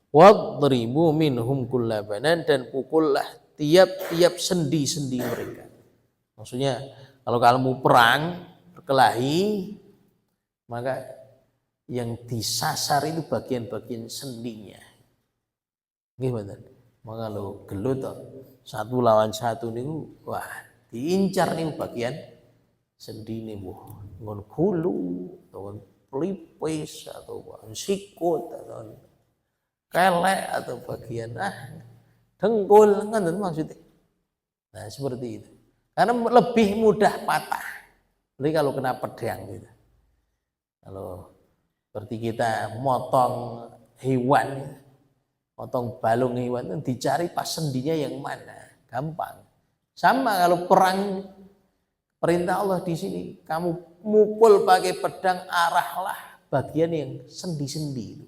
Wadribu minhum kullabanan, dan pukullah tiap-tiap sendi-sendi mereka. Maksudnya kalau kamu perang berkelahi, maka yang disasar itu bagian-bagian sendinya. Gimana? Maka kalau gelut satu lawan satu niku, wah diincar nih bagian sendi nih, ngon hulu atau pelipis atau sikut atau kelek atau bagian dengkul, kan maksudnya. Nah seperti itu. Karena lebih mudah patah. Jadi kalau kena pedang gitu. Kalau seperti kita motong hewan, motong balung hewan itu dicari pas sendinya yang mana, gampang. Sama kalau perang, perintah Allah di sini, kamu mukul pakai pedang, arahlah bagian yang sendi-sendi itu,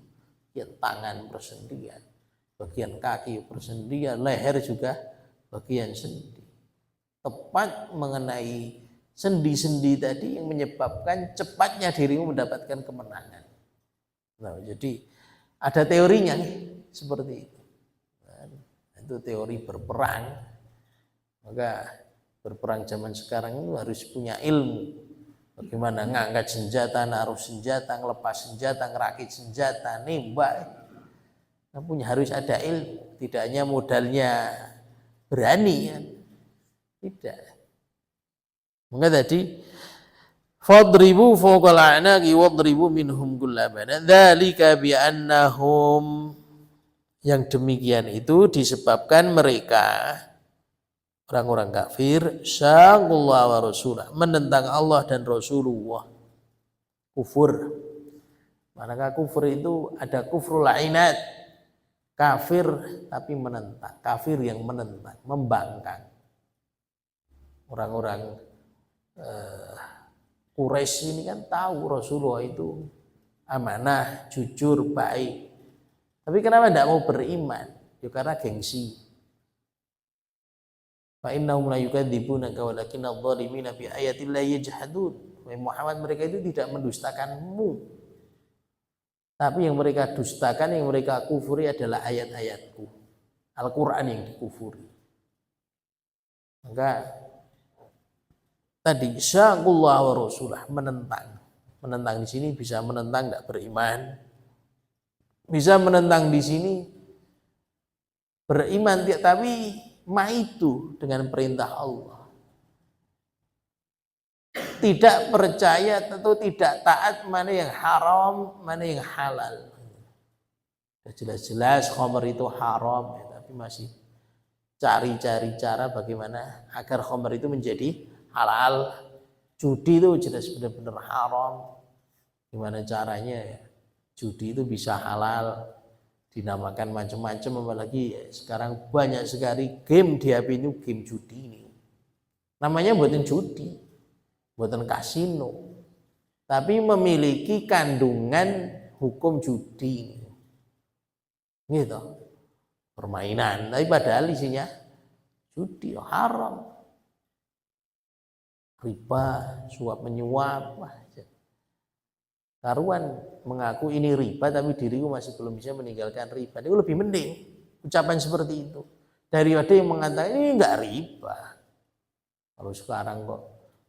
bagian tangan persendian, bagian kaki persendian, leher juga bagian sendi. Tepat mengenai sendi-sendi tadi yang menyebabkan cepatnya dirimu mendapatkan kemenangan. Nah, jadi ada teorinya nih, seperti itu. Nah, itu teori berperang. Maka berperang zaman sekarang itu harus punya ilmu. Bagaimana ngangkat senjata, naruh senjata, ngelepas senjata, ngerakit senjata, nembak. Nah, harus ada ilmu. Tidak hanya modalnya berani ya. Tidak. Maka tadi fadribu fawqal a'naqi wadribu minhum kullabanan dzalika bi annahum, yang demikian itu disebabkan mereka orang-orang kafir syaqullah wa rasulah, menentang Allah dan Rasulullah, kufur. Manakah kufur itu ada kufrul ainat, kafir tapi menentang, kafir yang menentang, membangkang. Orang-orang Quraisy ini kan tahu Rasulullah itu amanah, jujur, baik. Tapi kenapa tidak mau beriman? Ya karena gengsi. Fa innahum la yukadzibunaka walakinna adh-dhalimina bi ayatillahi yajhadun. Muhammad, mereka itu tidak mendustakanmu. Tapi yang mereka dustakan, yang mereka kufuri adalah ayat-ayatku. Al-Qur'an yang dikufuri. Maka tadi syaqullah wa rasulah, menentang. Menentang di sini bisa menentang tidak beriman. Bisa menentang di sini beriman tapi maitu dengan perintah Allah. Tidak percaya atau tidak taat mana yang haram, mana yang halal. Jelas-jelas khamr itu haram, tapi masih cari-cari cara bagaimana agar khamr itu menjadi halal. Judi itu jelas benar-benar haram. Gimana caranya ya? Judi itu bisa halal, dinamakan macam-macam, apalagi sekarang banyak sekali game di HP ini, game judi ini. Namanya buatan judi, buatan kasino, tapi memiliki kandungan hukum judi. Gitu. Permainan, tapi padahal isinya judi, haram. Riba, suap menyuap, karuan mengaku ini riba tapi diriku masih belum bisa meninggalkan riba. Itu lebih mending ucapan seperti itu daripada yang mengatakan ini enggak riba. Kalau sekarang kok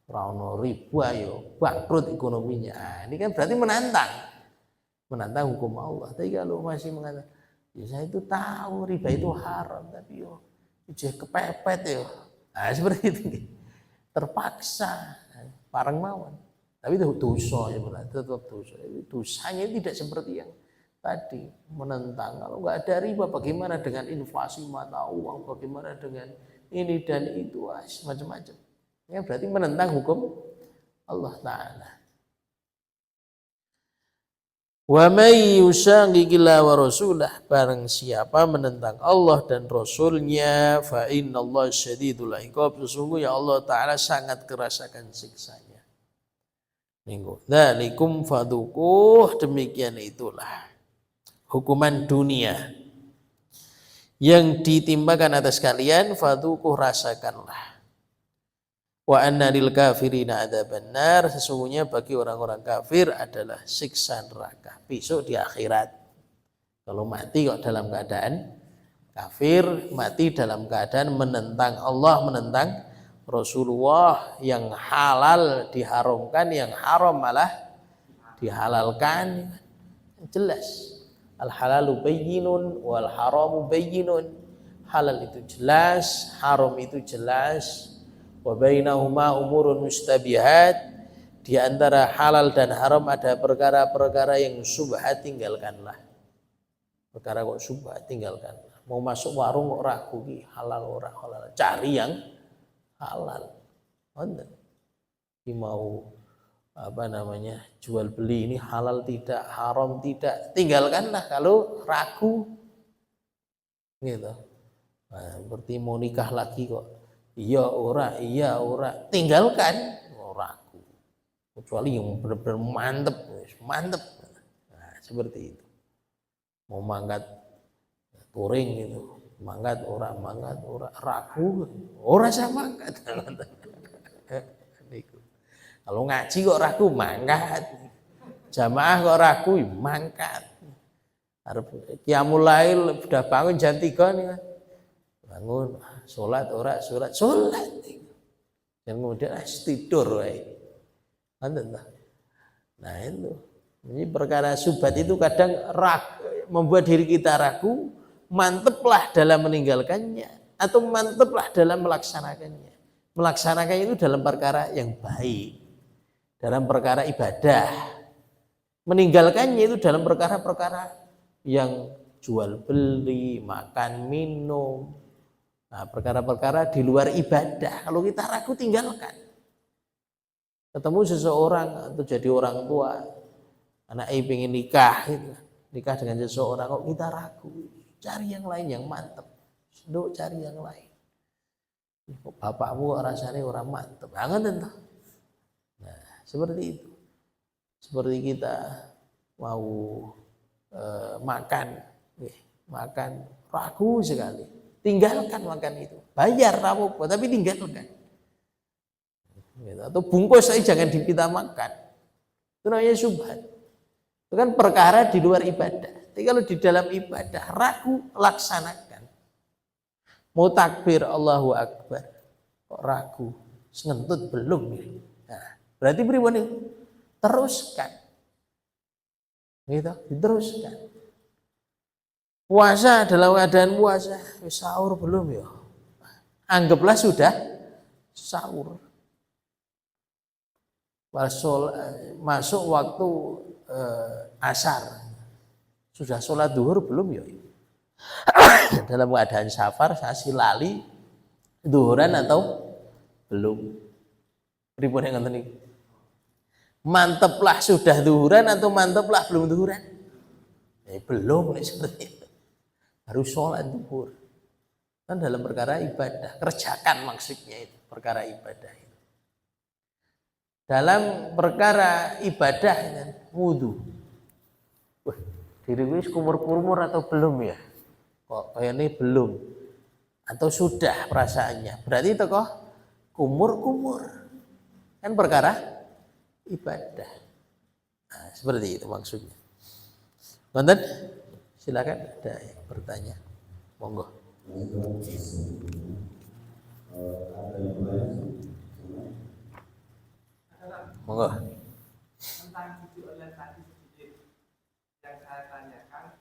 rano riba yo bangkrut ekonominya. Nah, ini kan berarti menantang hukum Allah. Tapi kalau masih mengatakan ya saya itu tahu riba itu haram tapi yo ijeh kepepet yo. Nah, seperti itu. Terpaksa parang mawon. Tapi itu dosa ya, tetap dosa. Dosanya tidak seperti yang tadi menentang. Kalau nggak ada riba, bagaimana dengan inflasi mata uang? Bagaimana dengan ini dan itu, macam-macam. Ya berarti menentang hukum Allah Taala. Wa may yushaqiqillah wa rasulah, barang siapa menentang Allah dan Rasulnya, fa innallaha syadidul iqab, sesungguhnya Allah Ta'ala sangat keras akan siksanya. Minggu dzalikum faduquh, demikian itulah hukuman dunia yang ditimpakan atas kalian, faduquh, rasakanlah. Wa anna lil kafirina adzaban nar, sesungguhnya bagi orang-orang kafir adalah siksa neraka besok di akhirat. Kalau mati kok dalam keadaan kafir, mati dalam keadaan menentang Allah, menentang Rasulullah, yang halal diharamkan, yang haram malah dihalalkan. Jelas. Al halalu bayyinun wal haramu bayyinun. Halal itu jelas, haram itu jelas. Wa bainahuma umurun mustabihat, di antara halal dan haram ada perkara-perkara yang subhat, tinggalkanlah. Perkara kok subhat, tinggalkanlah. Mau masuk warung kok ragu ki halal ora halal, cari yang halal. Wonten. Ki mau jual beli ini halal tidak, haram tidak, tinggalkanlah kalau ragu. Gitu. Nah, seperti mau nikah lagi kok iya ora, tinggalkan. Ragu, kecuali yang benar-benar mantep. Nah, seperti itu. Mau mangkat touring gitu, mangkat ora, ragu, ora sama mangkat. Kalau ngaji kok ragu, mangkat. Jamaah kok ragu, mangkat. Arep qiyamul lail udah bangun jam 3 nih. Bangun, sholat ora, sholat. Dan kemudian tidur wae. Nah itu. Ini perkara subhat itu kadang membuat diri kita ragu, manteplah dalam meninggalkannya atau manteplah dalam melaksanakannya. Melaksanakannya itu dalam perkara yang baik, dalam perkara ibadah. Meninggalkannya itu dalam perkara-perkara yang jual beli, makan, minum. Nah, perkara-perkara di luar ibadah, kalau kita ragu, tinggalkan. Ketemu seseorang atau jadi orang tua, anak ingin nikah dengan seseorang, kok kita ragu, cari yang lain yang mantep. Cari yang lain. Bapakmu rasanya orang mantep, jangan entah. Nah, seperti itu. Seperti kita mau makan ragu sekali. Tinggalkan makan itu, bayar rapopo tapi tinggalkan. Atau bungkus saja, jangan dipita makan. Itu namanya subhat. Itu kan perkara di luar ibadah. Tapi kalau di dalam ibadah ragu, laksanakan. Mau takbir Allahu Akbar, kok ragu, ngentut belum ya. Nah, berarti pripun itu? Teruskan. Gitu, diteruskan. Puasa, dalam keadaan puasa, sahur belum ya? Anggaplah sudah sahur. Masuk waktu asar, sudah sholat duhur belum ya? Dalam keadaan safar, saya lali duhuran atau belum? Pripun yang ngeten iki? Manteplah sudah duhuran atau manteplah belum duhuran? Belum nih seperti itu. Harus sholat duhur. Kan dalam perkara ibadah, kerjakan maksudnya itu, perkara ibadah itu. Dalam perkara ibadah wudu. Wah, diri gue kumur-kumur atau belum ya? Kok kayak ini belum atau sudah perasaannya? Berarti itu kok kumur-kumur. Kan perkara ibadah. Nah, seperti itu maksudnya. Konten? Silakan ada yang bertanya, monggo. Monggo. Tentang video online tadi sedikit yang saya tanyakan,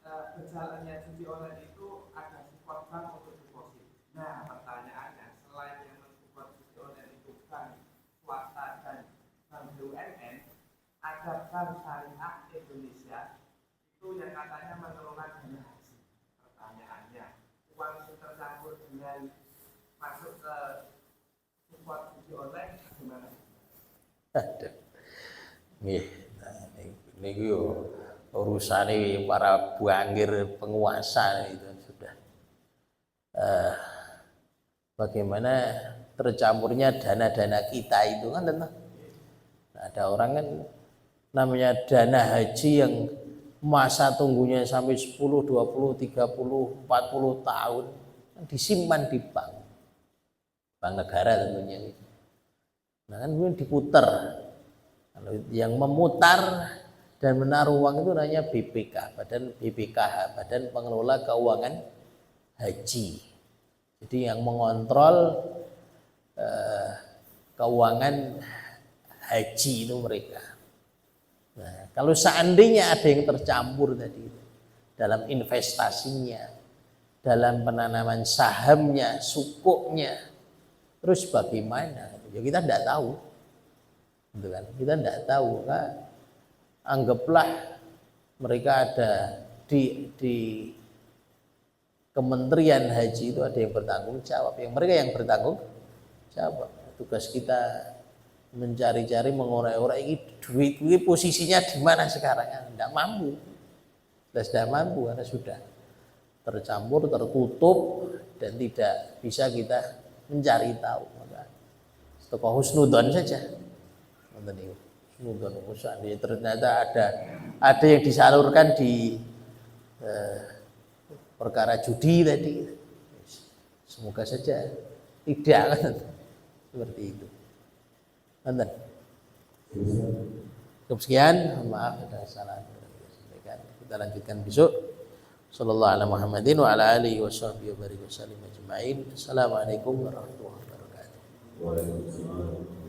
berjalannya judi online itu ada support bank untuk deposit. Nah, pertanyaannya, selain yang mensupport judi online itu bank swasta dan bank BUMN, ada bank syariah Indonesia itu yang katanya mengelola dana haji. Pertanyaannya, uang itu tercampur dengan masuk ke support judi online gimana? Aduh. Nggih. Ini urusannya para buangir penguasa itu sudah. Bagaimana tercampurnya dana-dana kita itu kan tentu. Ada orang kan namanya dana haji yang masa tunggunya sampai 10, 20, 30, 40 tahun disimpan di bank negara tentunya. Nah kan kemudian diputar. Kalau yang memutar dan menaruh uang itu namanya BPK, BPKH, Badan Pengelola Keuangan Haji. Jadi yang mengontrol keuangan haji itu mereka. Nah, kalau seandainya ada yang tercampur tadi dalam investasinya, dalam penanaman sahamnya, sukuknya, terus bagaimana? Ya kita tidak tahu, gitu kan? Kita tidak tahu. Kan? Anggaplah mereka ada di Kementerian Haji itu ada yang bertanggung jawab, mereka yang bertanggung jawab. Tugas kita mencari-cari, mengorak-orak ini duit posisinya di mana sekarang? Tidak mampu, tidak mampu karena sudah tercampur, tertutup dan tidak bisa kita mencari tahu. Maka tokoh husnudzon saja. Husnudzon ternyata ada yang disalurkan di perkara judi tadi. Semoga saja tidak kan seperti itu. Nanti. Cukup sekian, maaf ada salah. Kita lanjutkan besok. Sallallahu alaihi Muhammadin wa ala alihi washabbihi wa barik wasallim ajma'in. Assalamualaikum warahmatullahi wabarakatuh. Waalaikumsalam.